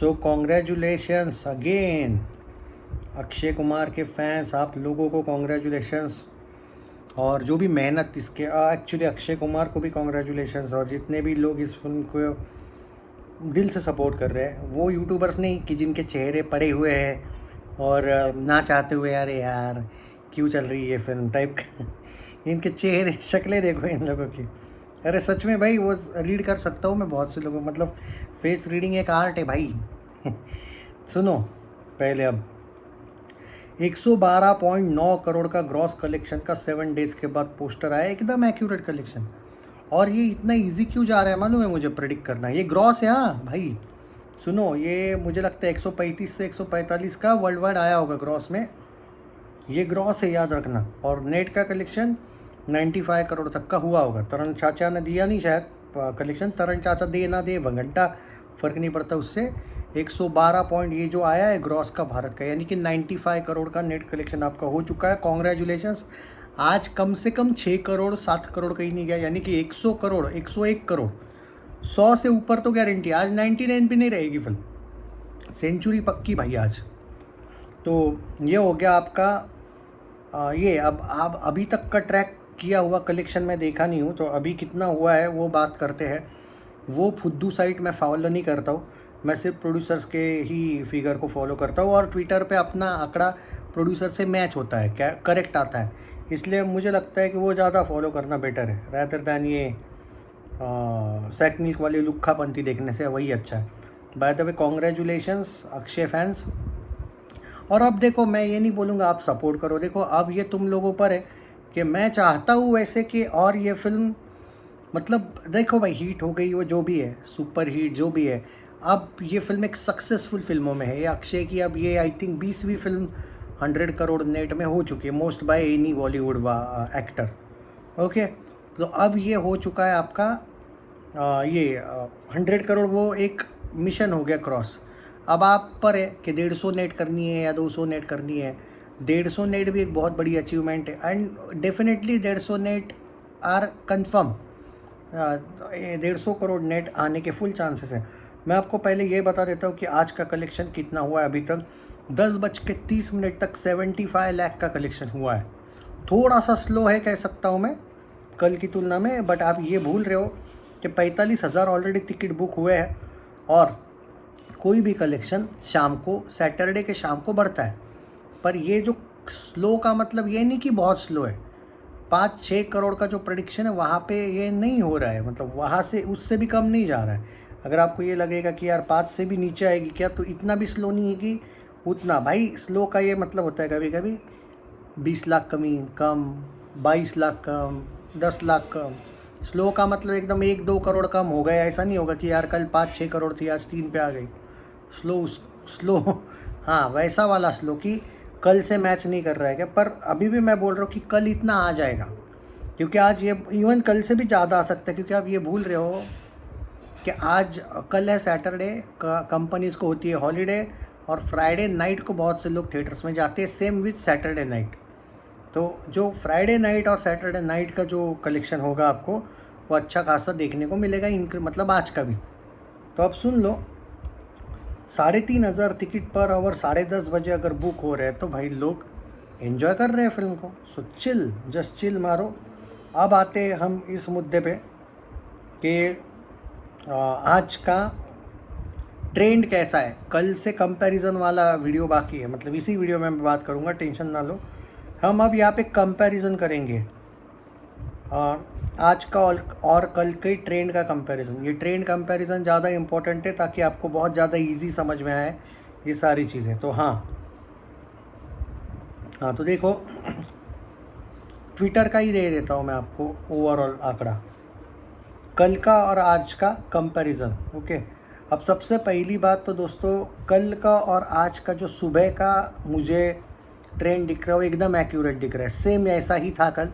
सो congratulations again Akshay Kumar के fans, आप लोगों को कॉन्ग्रेचुलेशंस। और जो भी मेहनत इसके एक्चुअली अक्षय कुमार को भी कॉन्ग्रेचुलेशंस। और जितने भी लोग इस फिल्म को दिल से सपोर्ट कर रहे हैं, वो यूट्यूबर्स नहीं कि जिनके चेहरे पड़े हुए हैं और ना चाहते हुए अरे यार क्यों चल रही है ये फिल्म टाइप का इनके चेहरे शक्लें देखो इन लोगों की। अरे सच में भाई, वो रीड कर सकता हूँ मैं बहुत से लोगों, मतलब फेस रीडिंग एक आर्ट है भाई सुनो पहले, अब 112.9 करोड़ का ग्रॉस कलेक्शन का 7 डेज़ के बाद पोस्टर आया, एकदम एक्यूरेट कलेक्शन। और ये इतना इजी क्यों जा रहा है मालूम है मुझे प्रेडिक्ट करना, ये ग्रॉस है हाँ भाई। सुनो, ये मुझे लगता है 135 से 145 का वर्ल्ड वाइड आया होगा ग्रॉस में, ये ग्रॉस है याद रखना। और नेट का कलेक्शन 95 करोड़ तक का हुआ होगा। तरण चाचा ने दिया नहीं शायद कलेक्शन, तरण चाचा दे ना दे घंटा फ़र्क नहीं पड़ता उससे। 112 पॉइंट ये जो आया है ग्रॉस का भारत का, यानी कि 95 करोड़ का नेट कलेक्शन आपका हो चुका है। कॉन्ग्रेचुलेशंस। आज कम से कम 6 करोड़ 7 करोड़ कहीं नहीं गया, यानी कि 100 करोड़ 101 करोड़ 100 से ऊपर तो गारंटी। आज 99 भी नहीं रहेगी फिल्म, सेंचुरी पक्की भाई आज। तो ये हो गया आपका ये। अब अभी तक का ट्रैक किया हुआ कलेक्शन मैं देखा नहीं हूँ, तो अभी कितना हुआ है वो बात करते हैं। वो फुद्दू साइट मैं फॉलो नहीं करता हूँ, मैं सिर्फ प्रोड्यूसर्स के ही फिगर को फॉलो करता हूँ। और ट्विटर पे अपना आंकड़ा प्रोड्यूसर से मैच होता है, क्या करेक्ट आता है, इसलिए मुझे लगता है कि वो ज़्यादा फॉलो करना बेटर है रैदर दैन ये सैकनिक वाली लुक्खापंती देखने से। वही अच्छा है। By the way congratulations Akshay fans. और अब देखो, मैं ये नहीं बोलूँगा आप सपोर्ट करो, देखो अब ये तुम लोगों पर है कि मैं चाहता हूँ वैसे कि और ये फिल्म, मतलब देखो भाई हिट हो गई वो जो भी है, सुपर हिट जो भी है, अब ये फिल्म एक सक्सेसफुल फिल्मों में है। ये अक्षय की अब ये आई थिंक 20वीं फिल्म 100 करोड़ नेट में हो चुकी है, most by any Bollywood actor. Okay, तो अब ये हो चुका है आपका ये 100 करोड़, वो एक मिशन हो गया क्रॉस। अब आप पर है कि 150 नेट करनी है या 200 नेट करनी है। 150 नेट भी एक बहुत बड़ी अचीवमेंट है, and definitely 150 net are confirm. 150 crore net आने के फुल चांसेस हैं। मैं आपको पहले ये बता देता हूँ कि आज का कलेक्शन कितना हुआ है। अभी तक 10:30 तक 75 लाख का कलेक्शन हुआ है। थोड़ा सा स्लो है कह सकता हूँ मैं कल की तुलना में, बट आप ये भूल रहे हो कि 45,000 ऑलरेडी टिकट बुक हुए हैं। और कोई भी कलेक्शन शाम को, सैटरडे के शाम को बढ़ता है, पर ये जो स्लो का मतलब ये नहीं कि बहुत स्लो है। 5-6 करोड़ का जो प्रेडिक्शन है वहाँ पे ये नहीं हो रहा है, मतलब वहाँ से उससे भी कम नहीं जा रहा है। अगर आपको ये लगेगा कि यार 5 से भी नीचे आएगी क्या, तो इतना भी स्लो नहीं है कि उतना। भाई स्लो का ये मतलब होता है कभी कभी 20 लाख कम, 22 लाख कम, 10 लाख कम। स्लो का मतलब एकदम 1-2 करोड़ कम हो गया, ऐसा नहीं होगा कि यार कल 5-6 करोड़ थी आज 3 पे आ गई। स्लो हाँ वैसा वाला स्लो कि कल से मैच नहीं कर रहा है क्या। पर अभी भी मैं बोल रहा हूँ कि कल इतना आ जाएगा, क्योंकि आज ये इवन कल से भी ज़्यादा आ सकता है। क्योंकि आप ये भूल रहे हो कि कल है सैटरडे, कंपनीज़ को होती है हॉलीडे, और फ्राइडे नाइट को बहुत से लोग थिएटर्स में जाते हैं, सेम विथ सैटरडे नाइट। तो जो फ्राइडे नाइट और सैटरडे नाइट का जो कलेक्शन होगा आपको, वो अच्छा खासा देखने को मिलेगा, मतलब आज का भी। तो अब सुन लो, 3,500 टिकट पर आवर 10:30 बजे अगर बुक हो रहे हैं तो भाई लोग एंजॉय कर रहे हैं फिल्म को। सो चिल, जस्ट चिल मारो। अब आते हैं हम इस मुद्दे पे कि आज का ट्रेंड कैसा है। कल से कंपैरिजन वाला वीडियो बाकी है, मतलब इसी वीडियो में मैं बात करूँगा, टेंशन ना लो। हम अब यहाँ पे कंपैरिजन करेंगे आज का और कल के ट्रेंड का कंपैरिजन। ये ट्रेंड कंपैरिजन ज़्यादा इम्पोर्टेंट है ताकि आपको बहुत ज़्यादा इजी समझ में आए ये सारी चीज़ें। तो हाँ तो देखो ट्विटर का ही दे देता हूँ मैं आपको ओवरऑल आंकड़ा, कल का और आज का कंपैरिजन। ओके, अब सबसे पहली बात तो दोस्तों, कल का और आज का जो सुबह का मुझे ट्रेंड दिख रहा है वो एकदम एक्यूरेट दिख रहा है, सेम ऐसा ही था कल।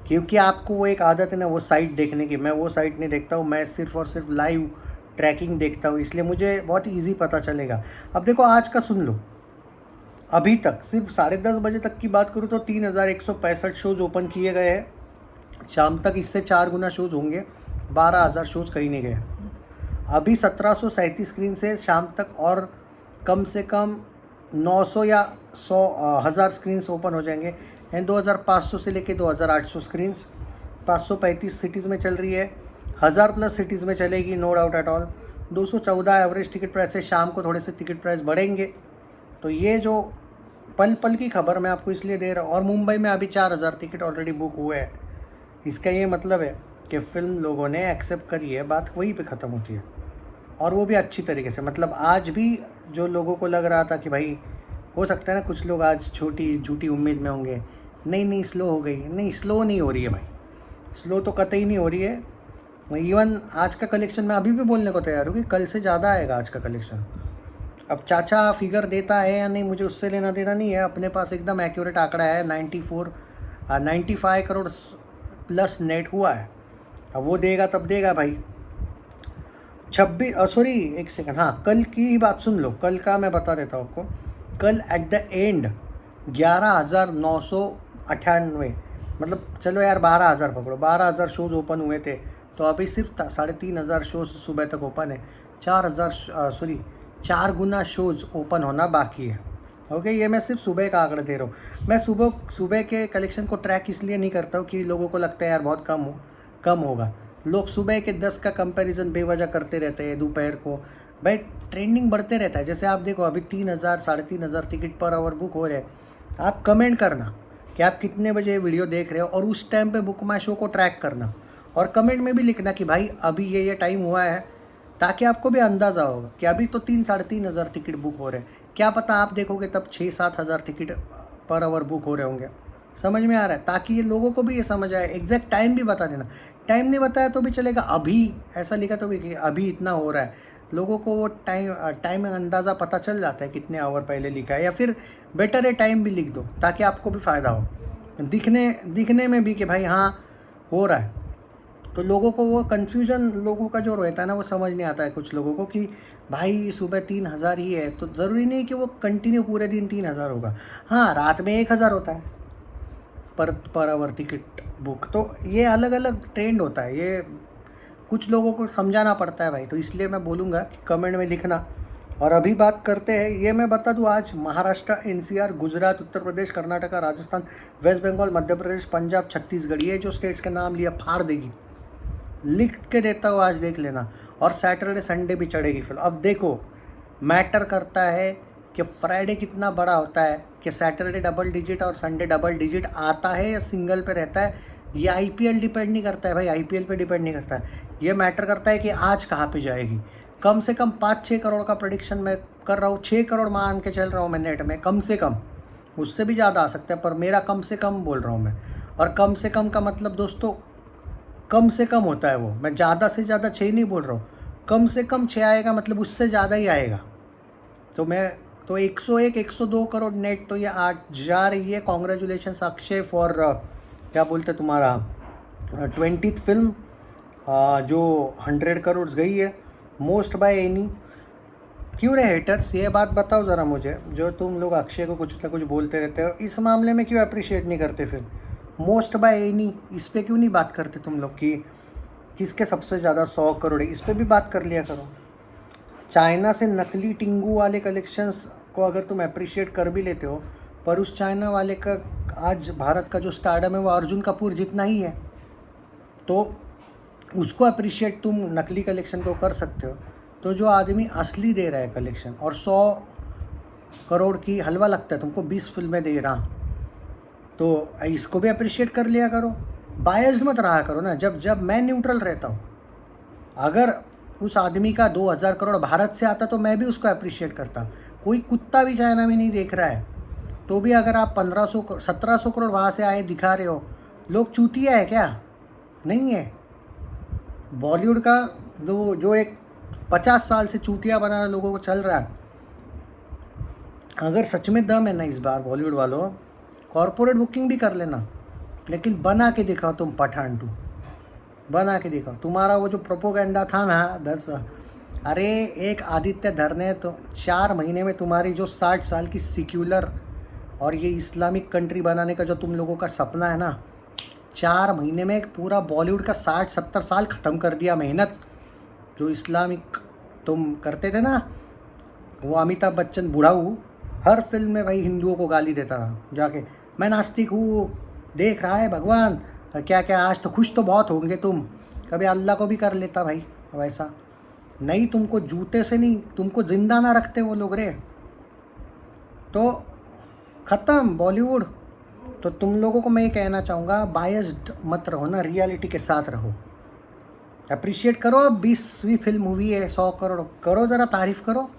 क्योंकि आपको वो एक आदत है ना वो साइट देखने की, मैं वो साइट नहीं देखता हूँ, मैं सिर्फ और सिर्फ लाइव ट्रैकिंग देखता हूँ, इसलिए मुझे बहुत ईजी पता चलेगा। अब देखो आज का सुन लो, अभी तक सिर्फ 10:30 बजे तक की बात करूँ तो 3,165 शोज़ ओपन किए गए हैं। शाम तक इससे 4 गुना शोज़ होंगे, 12,000 शोज़ कहीं नहीं गए। अभी 1737 स्क्रीन से शाम तक और कम से कम 900 या 100 स्क्रीन्स ओपन हो जाएंगे। एंड 2500 से लेके 2800 स्क्रीन्स 535 सिटीज़ में चल रही है, 1000+ सिटीज़ में चलेगी, no doubt at all. 214 average ticket price है, शाम को थोड़े से टिकट प्राइस बढ़ेंगे। तो ये जो पल पल की खबर मैं आपको इसलिए दे रहा हूँ। और मुंबई में अभी 4000 टिकट ऑलरेडी बुक हुए हैं। इसका ये मतलब है कि फ़िल्म लोगों ने एक्सेप्ट करी है, बात वहीं पे ख़त्म होती है। और वो भी अच्छी तरीके से। मतलब आज भी जो लोगों को लग रहा था कि भाई हो सकता है ना कुछ लोग आज छोटी झूठी उम्मीद में होंगे, नहीं स्लो हो गई, नहीं स्लो नहीं हो रही है भाई, स्लो तो कतई नहीं हो रही है। इवन आज का कलेक्शन मैं अभी भी बोलने को तैयार हूँ कि कल से ज़्यादा आएगा आज का कलेक्शन। अब चाचा फिगर देता है या नहीं, मुझे उससे लेना देना नहीं है। अपने पास एकदम एक्यूरेट आंकड़ा है, 95 करोड़ प्लस नेट हुआ है। अब वो देगा तब देगा भाई। एक सेकंड, हाँ कल की ही बात सुन लो। कल का मैं बता देता हूँ आपको। कल एट द एंड 11,998, मतलब चलो यार 12,000 पकड़ो, 12,000 शोज़ ओपन हुए थे। तो अभी सिर्फ 3,500 शोज़ सुबह तक ओपन है। 4 गुना शोज़ ओपन होना बाकी है। ओके, ये मैं सिर्फ सुबह का आंकड़ा दे रहा हूँ। मैं सुबह के कलेक्शन को ट्रैक इसलिए नहीं करता हूँ कि लोगों को लगता है यार बहुत कम होगा। लोग सुबह के 10 का कंपैरिजन बेवजह करते रहते हैं दोपहर को। भाई ट्रेंडिंग बढ़ते रहता है। जैसे आप देखो अभी 3,000 3,500 टिकट पर आवर बुक हो रहे हैं। आप कमेंट करना कि आप कितने बजे वीडियो देख रहे हो और उस टाइम पे बुक माई शो को ट्रैक करना। और कमेंट में भी लिखना कि भाई अभी ये टाइम हुआ है, ताकि आपको भी अंदाज़ा होगा कि अभी तो 3,000-3,500 टिकट बुक हो रहे हैं। क्या पता आप देखोगे तब 6,000-7,000 टिकट पर आवर बुक हो रहे होंगे। समझ में आ रहा है? ताकि ये लोगों को भी ये समझ आए। एग्जैक्ट टाइम भी बता देना। टाइम नहीं बताया तो भी चलेगा, अभी ऐसा लिखा तो भी कि अभी इतना हो रहा है। लोगों को वो टाइम अंदाज़ा पता चल जाता है कितने आवर पहले लिखा है। या फिर बेटर है टाइम भी लिख दो ताकि आपको भी फ़ायदा हो, दिखने में भी कि भाई हाँ हो रहा है। तो लोगों को वो कन्फ्यूज़न लोगों का जो रहता है ना, वो समझ नहीं आता है कुछ लोगों को कि भाई सुबह 3,000 ही है तो ज़रूरी नहीं कि वो कंटिन्यू पूरे दिन 3,000 होगा। हाँ, रात में 1,000 होता है पर आवर टिकट बुक। तो ये अलग अलग ट्रेंड होता है, ये कुछ लोगों को समझाना पड़ता है भाई। तो इसलिए मैं बोलूँगा कि कमेंट में लिखना। और अभी बात करते हैं, ये मैं बता दूँ, आज महाराष्ट्र, NCR, गुजरात, उत्तर प्रदेश, कर्नाटका, राजस्थान, वेस्ट बंगाल, मध्य प्रदेश, पंजाब, छत्तीसगढ़, ये जो स्टेट्स के नाम लिया फाड़ देगी। लिख के देता हूँ, आज देख लेना। और सैटरडे संडे भी चढ़ेगी फिल्म। अब देखो मैटर करता है कि फ्राइडे कितना बड़ा होता है, कि सैटरडे डबल डिजिट और संडे डबल डिजिट आता है या सिंगल पे रहता है। ये IPL डिपेंड नहीं करता है भाई, IPL पे डिपेंड नहीं करता है। ये मैटर करता है कि आज कहाँ पे जाएगी। कम से कम 5-6 करोड़ का प्रेडिक्शन मैं कर रहा हूँ। 6 करोड़ मान के चल रहा हूँ मैं नेट में, कम से कम। उससे भी ज़्यादा आ सकता है पर मेरा कम से कम बोल रहा हूँ मैं। और कम से कम का मतलब दोस्तों कम से कम होता है वो। मैं ज़्यादा से ज़्यादा 6 नहीं बोल रहा हूँ, कम से कम 6 आएगा, मतलब उससे ज़्यादा ही आएगा। तो 101-102 करोड़ नेट तो ये आज जा रही है। कॉन्ग्रेचुलेशन अक्षय फॉर क्या बोलते तुम्हारा 20th फिल्म जो 100 करोड़ गई है, मोस्ट बाय एनी। क्यों रे हेटर्स, ये बात बताओ ज़रा मुझे, जो तुम लोग अक्षय को कुछ ना कुछ बोलते रहते हो, इस मामले में क्यों अप्रिशिएट नहीं करते? फिर मोस्ट बाय एनी इस पर क्यों नहीं बात करते तुम लोग कि किसके सबसे ज़्यादा 100 करोड़ है? इस पर भी बात कर लिया करो। चाइना से नकली टिंगू वाले कलेक्शंस को अगर तुम अप्रिशिएट कर भी लेते हो, पर उस चाइना वाले का आज भारत का जो स्टारडम है वो अर्जुन कपूर जितना ही है। तो उसको अप्रिशिएट तुम नकली कलेक्शन को कर सकते हो। तो जो आदमी असली दे रहा है कलेक्शन और 100 करोड़ की हलवा लगता है तुमको 20 फिल्में दे रहा, तो इसको भी अप्रिशिएट कर लिया करो। बायस्ड मत रहा करो ना। जब मैं न्यूट्रल रहता हूँ, अगर उस आदमी का 2,000 करोड़ भारत से आता तो मैं भी उसको अप्रिशिएट करता। कोई कुत्ता भी चाइना में नहीं देख रहा है तो भी अगर आप 1700 करोड़ वहाँ से आए दिखा रहे हो, लोग चूतिया है क्या? नहीं है। बॉलीवुड का जो एक 50 साल से चूतिया बनाना लोगों को चल रहा है, अगर सच में दम है ना इस बार बॉलीवुड वालों, कॉर्पोरेट बुकिंग भी कर लेना, लेकिन बना के दिखाओ तुम पठान 2, बना के दिखाओ। तुम्हारा वो जो प्रोपोगेंडा था ना 10, अरे एक आदित्य धर ने तो 4 महीने में तुम्हारी जो 60 साल की सिक्युलर और ये इस्लामिक कंट्री बनाने का जो तुम लोगों का सपना है ना, 4 महीने में पूरा बॉलीवुड का 60-70 साल ख़त्म कर दिया मेहनत। जो इस्लामिक तुम करते थे ना, वो अमिताभ बच्चन बुढ़ाऊ हर फिल्म में भाई हिंदुओं को गाली देता था जाके, मैं नास्तिक हूँ, देख रहा है भगवान, क्या क्या, आज तो खुश तो बहुत होंगे तुम, कभी अल्लाह को भी कर लेता भाई वैसा। नहीं, तुमको जूते से नहीं, तुमको जिंदा ना रखते वो लोग रे, तो ख़त्म बॉलीवुड। तो तुम लोगों को मैं ये कहना चाहूँगा, बायस्ड मत रहो ना, रियलिटी के साथ रहो, अप्रिशिएट करो। अब 20वीं फिल्म हुई है, 100 करोड़ करो, ज़रा तारीफ़ करो।